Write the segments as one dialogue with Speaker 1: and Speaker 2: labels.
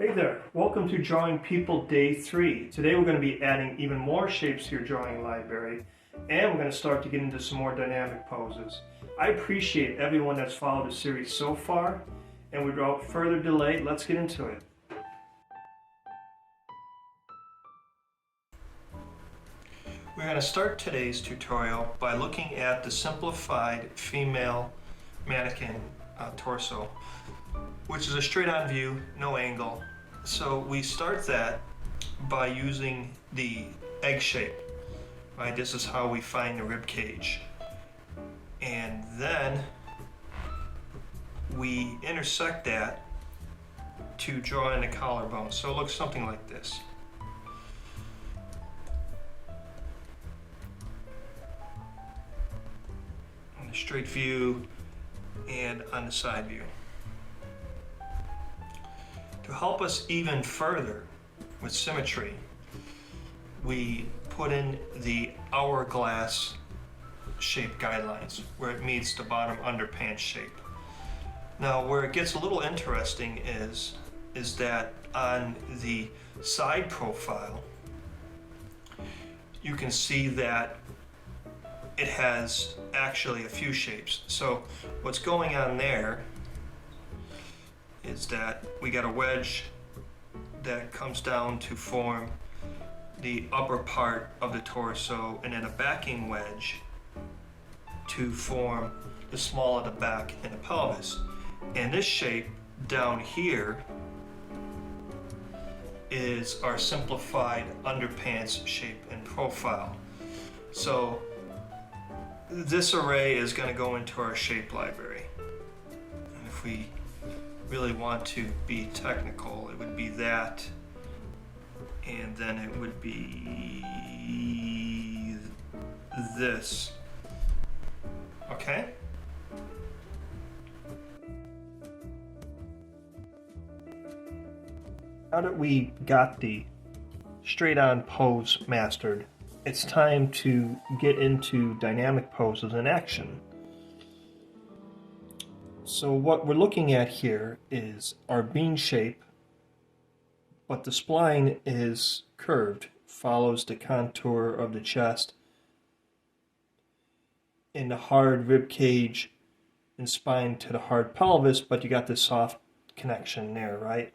Speaker 1: Hey there, welcome to Drawing People Day 3. Today we're going to be adding even more shapes to your drawing library, and we're going to start to get into some more dynamic poses. I appreciate everyone that's followed the series so far, and without further delay, let's get into it. We're going to start today's tutorial by looking at the simplified female mannequin torso, which is a straight-on view, no angle. So we start that by using the egg shape, right? This is how we find the rib cage. And then we intersect that to draw in the collarbone. So it looks something like this. On the straight view and on the side view. To help us even further with symmetry, we put in the hourglass shape guidelines where it meets the bottom underpants shape. Now where it gets a little interesting is that on the side profile you can see that it has actually a few shapes. So what's going on there is that we got a wedge that comes down to form the upper part of the torso, and then a backing wedge to form the small of the back and the pelvis. And this shape down here is our simplified underpants shape and profile. So this array is going to go into our shape library. And if we really want to be technical, it would be that, and then it would be this. Okay? Now that we got the straight-on pose mastered, it's time to get into dynamic poses in action. So what we're looking at here is our bean shape, but the spline is curved, follows the contour of the chest, and the hard rib cage and spine to the hard pelvis, but you got this soft connection there, right?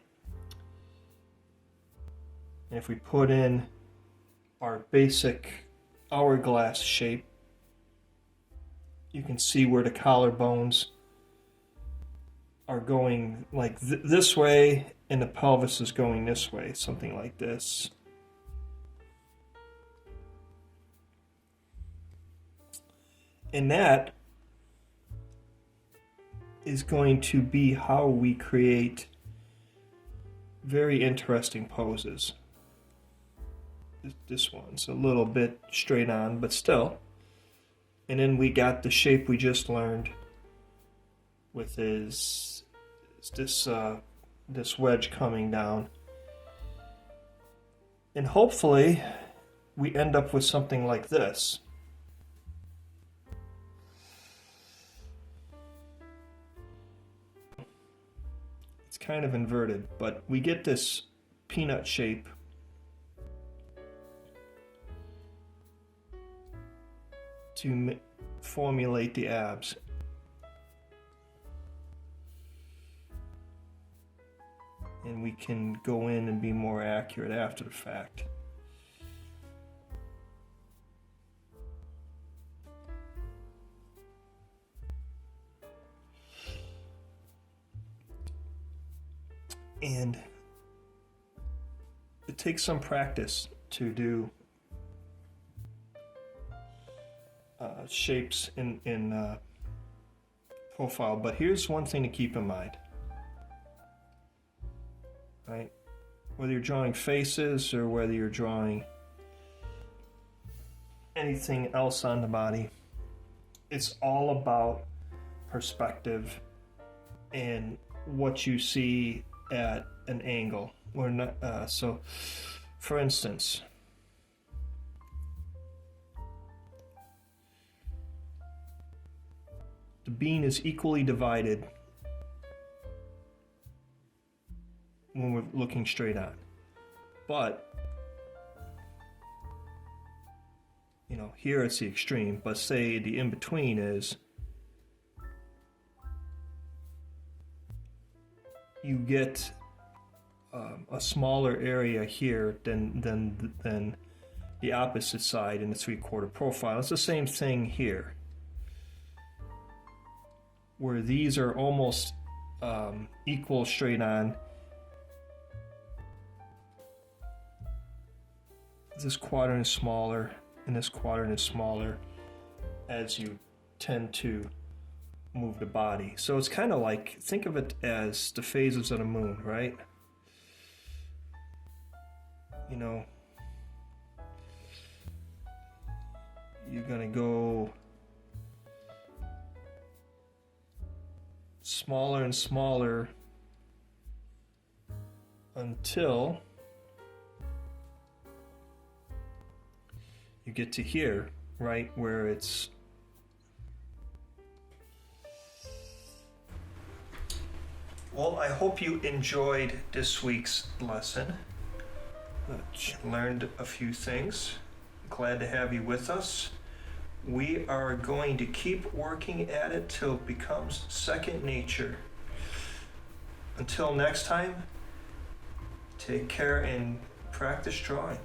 Speaker 1: And if we put in our basic hourglass shape, you can see where the collarbones are going like this way, and the pelvis is going this way, something like this. And that is going to be how we create very interesting poses. This one's a little bit straight on, but still. And then we got the shape we just learned with this wedge coming down, and hopefully we end up with something like this. It's kind of inverted, but we get this peanut shape to formulate the abs. And we can go in and be more accurate after the fact. And it takes some practice to do shapes in profile, but here's one thing to keep in mind. Right? Whether you're drawing faces or whether you're drawing anything else on the body, it's all about perspective and what you see at an angle. Or not, so, for instance, the bean is equally divided when we're looking straight on. But, you know, here it's the extreme, but say the in-between is you get a smaller area here than the opposite side in the 3/4 profile. It's the same thing here, where these are almost equal straight on. This quadrant is smaller and this quadrant is smaller as you tend to move the body. So it's kind of like, think of it as the phases of the moon, right? You know, you're gonna go smaller and smaller until you get to here, right, where it's well, I hope you enjoyed this week's lesson. Learned a few things. Glad to have you with us. We are going to keep working at it till it becomes second nature. Until next time, take care and practice drawing.